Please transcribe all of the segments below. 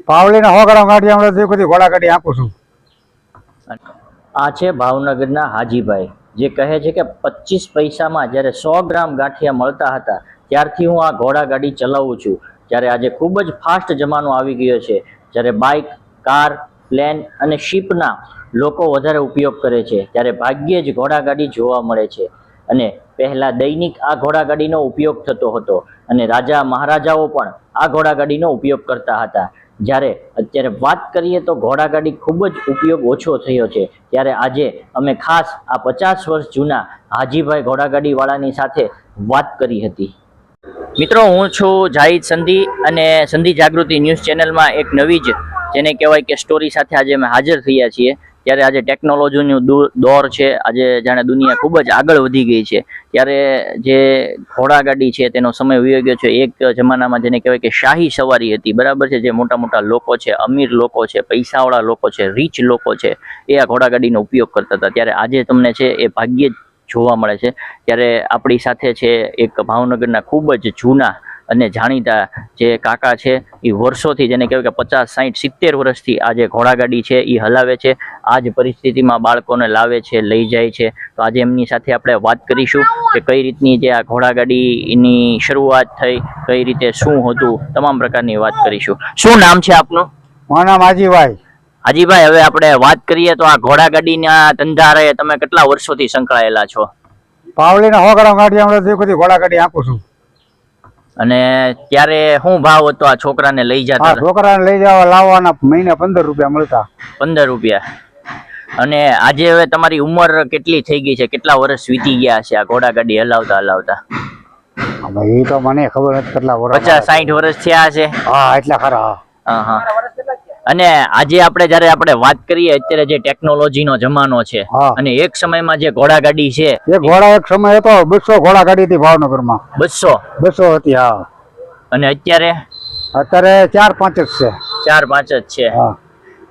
પાવલીના 100 ગ્રામ ગાંઠિયા હમણાં જે બધી ઘોડા ગાડી આપું છું. આ છે ભાવનગરના હાજીભાઈ, જે કહે છે કે 25 પૈસામાં જ્યારે 100 ગ્રામ ગાંઠિયા મળતા હતા ત્યારથી હું આ ઘોડા ગાડી ચલાવું છું. જ્યારે આજે ખૂબ જ ફાસ્ટ જમાનો આવી ગયો છે, જ્યારે બાઇક, કાર, પ્લેન અને શિપના લોકો વધારે ઉપયોગ કરે છે, ત્યારે ભાગ્યે જ ઘોડા ગાડી જોવા મળે છે. અને પહેલા દૈનિક આ ઘોડા ગાડીનો ઉપયોગ થતો હતો અને રાજા મહારાજાઓ પણ આ ઘોડા ગાડીનો ઉપયોગ કરતા હતા. જ્યારે અત્યારે વાત કરીએ તો ઘોડા ગાડી ખૂબ જ ઉપયોગ ઓછો થયો છે. ત્યારે આજે અમે ખાસ આ 50 વર્ષ જૂના હાજીભાઈ ઘોડાગાડી વાળાની સાથે વાત કરી હતી. મિત્રો, હું છું જાહિદ સંધી અને સંધી જાગૃતિ ન્યૂઝ ચેનલમાં એક નવી જ જેને કહેવાય કે સ્ટોરી સાથે આજે અમે હાજર થયા છીએ. ત્યારે આજે ટેકનોલોજીનો દોર છે, આજે જાણે દુનિયા ખૂબ જ આગળ વધી ગઈ છે, ત્યારે જે ઘોડાગાડી છે તેનો સમય વયો ગયો છે. એક જમાનામાં જેને કહેવાય કે શાહી સવારી હતી, બરાબર છે, જે મોટા મોટા લોકો છે, અમીર લોકો છે, પૈસાવાળા લોકો છે, રીચ લોકો છે, એ આ ઘોડાગાડીનો ઉપયોગ કરતા હતા. ત્યારે આજે તમને છે એ ભાગ્યે જ જોવા મળે છે. ત્યારે આપણી સાથે છે એક ભાવનગરના ખૂબ જ જૂના અને જાણીતા જે કાકા છે, એ વર્ષોથી જેને કહેવાય કે 50, 60, 70 વર્ષથી આ જે ઘોડાગાડી છે એ હલાવે છે. આ જ પરિસ્થિતિમાં બાળકોને લાવે છે, લઈ જાય છે. તો આજે એમની સાથે આપણે વાત કરીશું કે કઈ રીતની જે આ ઘોડાગાડીની શરૂઆત થઈ, કઈ રીતે શું હતું, તમામ પ્રકારની વાત કરીશું. શું નામ છે આપનું? મારું નામ હાજીભાઈ. હાજીભાઈ, હવે આપણે વાત કરીએ તો આ ઘોડાગાડીના ધંધા તમે કેટલા વર્ષોથી સંકળાયેલા છો? પાવલીના 100 ગ્રામ ગાંઠિયા હમણાં જે બધી ઘોડા ગાડી આપું છું. અને ત્યારે શું ભાવ હતો આ છોકરાને લઈ જતા? છોકરાને લઈ જવા લાવવાના મહિને 15 રૂપિયા મળતા. 15 રૂપિયા. અને આજે હવે તમારી ઉંમર કેટલી થઈ ગઈ છે? કેટલા વર્ષ વીતી ગયા છે આ ઘોડા ગાડી હલાવતા હલાવતા? એ તો મને ખબર નથી કેટલા વર્ષ. 50, 60 વર્ષ થયા છે. હા, એટલા ખરા. હા. અને આજે આપણે વાત કરીએ, અત્યારે જે ટેકનોલોજીનો જમાનો છે અને એક સમયમાં જે ઘોડા ગાડી છે, એક સમય હતો 200 ઘોડા ગાડી હતી ભાવનગરમાં. 200 હતી. હા. અને અત્યારે 4-5 જ છે. 4-5 જ છે.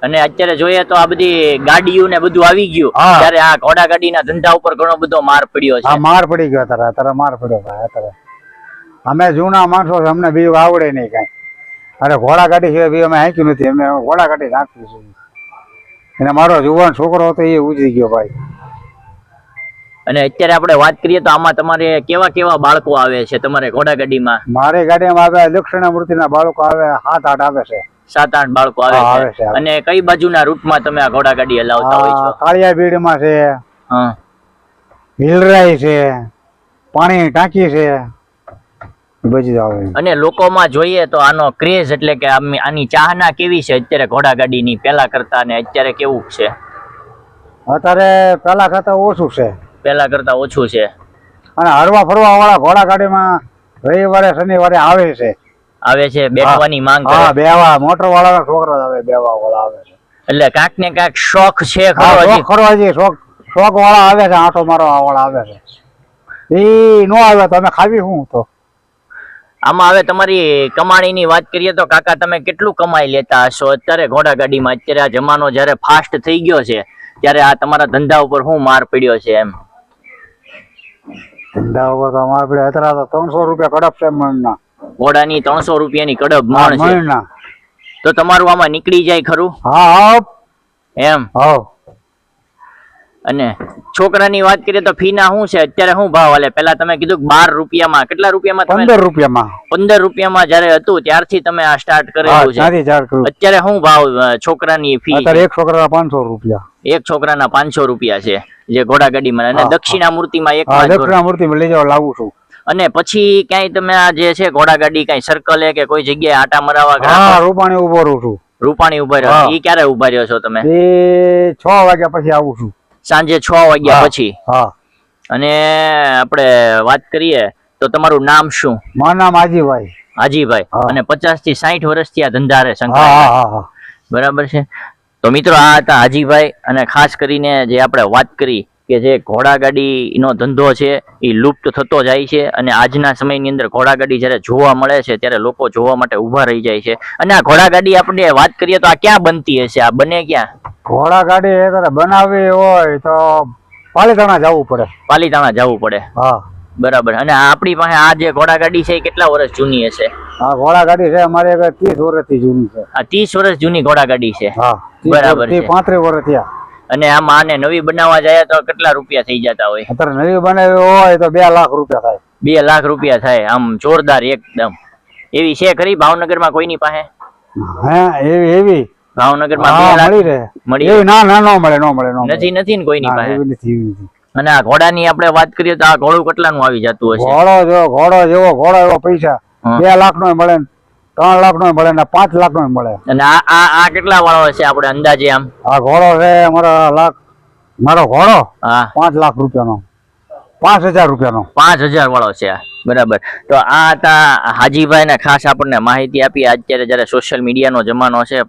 અને અત્યારે જોઈએ તો આ બધી ગાડીઓ ને બધું આવી ગયું, ત્યારે આ ઘોડા ગાડીના ધંધા ઉપર ઘણો બધો માર પડ્યો છે. માર પડી ગયો અત્યારે માર પડ્યો ભાઈ. અમે જૂના માણસો, અમને બીજું આવડે નહીં કઈ. અરે ઘોડા ગાડી છે બી અમે હાંક્યું નથી, અમે ઘોડા ગાડી નાખવી છે. અને મારો જુવાન છોકરો હતો એ ઉજરી ગયો ભાઈ. અને અત્યારે આપણે વાત કરીએ તો આમાં તમારે કેવા કેવા બાળકો આવે છે તમારે ઘોડા ગાડીમાં? મારી ગાડીમાં આવે દક્ષિણામૂર્તિના બાળકો આવે, 7-8 આવે છે. 7-8 બાળકો આવે છે. અને કઈ બાજુના રૂટમાં તમે આ ઘોડા ગાડી હલાવતા હોય છો? કાળિયા બીડમાં છે, હિલરાઈ છે, પાણીની ટાંકી છે. અને લોકોમાં જોઈએ તો આનો ક્રેઝ એટલે કે આની ચાહના કેવી છે અત્યારે ઘોડા ગાડીની પેલા કરતા, અને અત્યારે કેવું છે? અત્યારે પેલા કરતા ઓછું છે. પેલા કરતા ઓછું છે. અને હરવા ફરવા વાળા ઘોડા ગાડીમાં રવિવારે શનિવારે આવે છે. બેઠવાની માંગ કરે. બેવા મોટર વાળા છોકરા આવે, બેવા વાળા આવે છે. એટલે કાંક ને કાંક શોખ છે શોખ વાળા આવે છે, આંટો મારવા વાળા આવે છે. એ નો આવે તો અમે ખાવી શું? તો આમાં હવે તમારી કમાણીની વાત કરીએ તો કાકા તમે કેટલું કમાઈ લેતા હશો અત્યારે ઘોડા ગાડીમાં? અત્યારે આ જમાનો જયારે ફાસ્ટ થઈ ગયો છે ત્યારે આ તમારા ધંધા ઉપર શું માર પડ્યો છે? એમ ધંધા ઉપર તો માર પડ્યો અત્યારે તો 300 રૂપિયા કડપ છે મણના. ઘોડાની 300 રૂપિયાની કડપ મણ છે. તો તમારું આમાં નીકળી જાય ખરું? હા. એમ? અને છોકરાની વાત કરીએ તો ફીના શું છે અત્યારે? શું ભાવ હાલે? પેલા તમે કીધું 12 રૂપિયામાં, કેટલા રૂપિયામાં? 15 રૂપિયામાં. 15 રૂપિયામાં જયારે હતું ત્યારથી તમે આ સ્ટાર્ટ કરેલું છે. અત્યારે શું ભાવ છોકરાની ફી? અત્યારે એક છોકરાના 500 રૂપિયા. એક છોકરાના 500 રૂપિયા છે જે ઘોડા ગાડીમાં. અને દક્ષિણામૂર્તિમાં દક્ષિણામૂર્તિમાં લઈ જવા લાવું છું. અને પછી ક્યાંય તમે આ જે છે ઘોડા ગાડી કઈ સર્કલે કે કોઈ જગ્યાએ આટા મરાવા? રૂપાણી ઉભો રહું છું. રૂપાણી ઉભા રહ્યો? એ ક્યારે ઉભા રહ્યો છો તમે? 6 વાગ્યા પછી આવું છું. સાંજે 6 વાગ્યા પછી? અને આપણે વાત કરીએ તો તમારું નામ શું? મારું નામ હાજીભાઈ. હાજીભાઈ. અને 50 થી 60 વર્ષથી આ ધંધા સંકળાયેલા, બરાબર છે? તો મિત્રો, આ હતા હાજીભાઈ. અને ખાસ કરીને જે આપણે વાત કરી કે જે ઘોડાગાડીનો ધંધો છે એ લુપ્ત થતો જાય છે, અને આજના સમયની અંદર ઘોડાગાડી જ્યારે જોવા મળે છે ત્યારે લોકો જોવા માટે ઊભા રહી જાય છે. અને આ ઘોડાગાડી આપણે વાત કરીએ તો આ ક્યાં બનતી હશે? આ બને ક્યાં? ઘોડાગાડી બનાવવી હોય તો પાલીતાણા જવું પડે. પાલીતાણા જવું પડે. બરાબર. અને આપણી પાસે આ જે ઘોડાગાડી છે એ કેટલા વર્ષ જૂની હશે? આ ઘોડાગાડી છે અમારે 30 વર્ષથી જૂની છે. આ 30 વર્ષ જૂની ઘોડાગાડી છે. હા, બરાબર છે. 35 વર્ષ થયા. અને આમાં આને નવી બનાવવા જાય તો કેટલા રૂપિયા થઈ જતા હોય? અત્યારે નવી બનાવી હોય તો 2 લાખ રૂપિયા થાય. 2 લાખ રૂપિયા થાય. આમ જોરદાર એકદમ. એવી છે ખરી ભાવનગરમાં કોઈની પાસે? હે એવી ભાવનગરમાં હા, 2 લાખ મળી રહે. મળી એવી ના ના નો મળે, નો મળે, નો મળે. નથી ને કોઈની ના, પાસે. એવી નથી, એવી નથી. અને આ ઘોડાની આપણે વાત કરીએ તો આ ઘોડું કેટલાનું આવી જતું હશે? ઘોડો જેવો ઘોડો એવો પૈસા હા. 2 લાખ નો મળે ને 3 લાખ નો મળે ને 5 લાખ નો મળે. અને આ કેટલા વાળો હશે આપણે અંદાજે આમ? આ ઘોડો છે મારો ઘોડો હા, 5 લાખ રૂપિયાનો, 5000 રૂપિયાનો. 5000 વાળો છે આ. બરાબર. તો આ હતા હાજીભાઈ ને ખાસ આપણને માહિતી આપી. અત્યારે જયારે સોશિયલ મીડિયાનો જમાનો છે,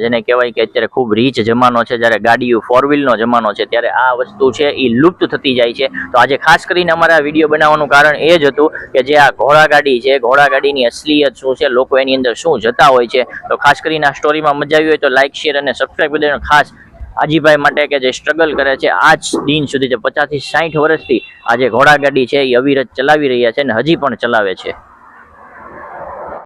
જેને કહેવાય કે અત્યારે ખૂબ રીચ જમાનો છે, જયારે ગાડીઓ 4 વ્હીલ નો જમાનો છે, ત્યારે આ વસ્તુ છે એ લુપ્ત થતી જાય છે. તો આજે ખાસ કરીને અમારા વિડીયો બનાવવાનું કારણ એ જ હતું કે જે આ ઘોડાગાડી છે, ઘોડાગાડીની અસલિયત શું છે, લોકો એની અંદર શું જતા હોય છે. તો ખાસ કરીને આ સ્ટોરીમાં મજા આવી હોય તો લાઈક, શેર અને સબસ્ક્રાઈબ કરી દેજો. ખાસ હાજીભાઈ માટે કે જે સ્ટ્રગલ કરે છે આજ દિન સુધી, જે 50 થી 60 વર્ષથી આ જે ઘોડાગાડી છે એ અવિરત ચલાવી રહ્યા છે અને હજી પણ ચલાવે છે.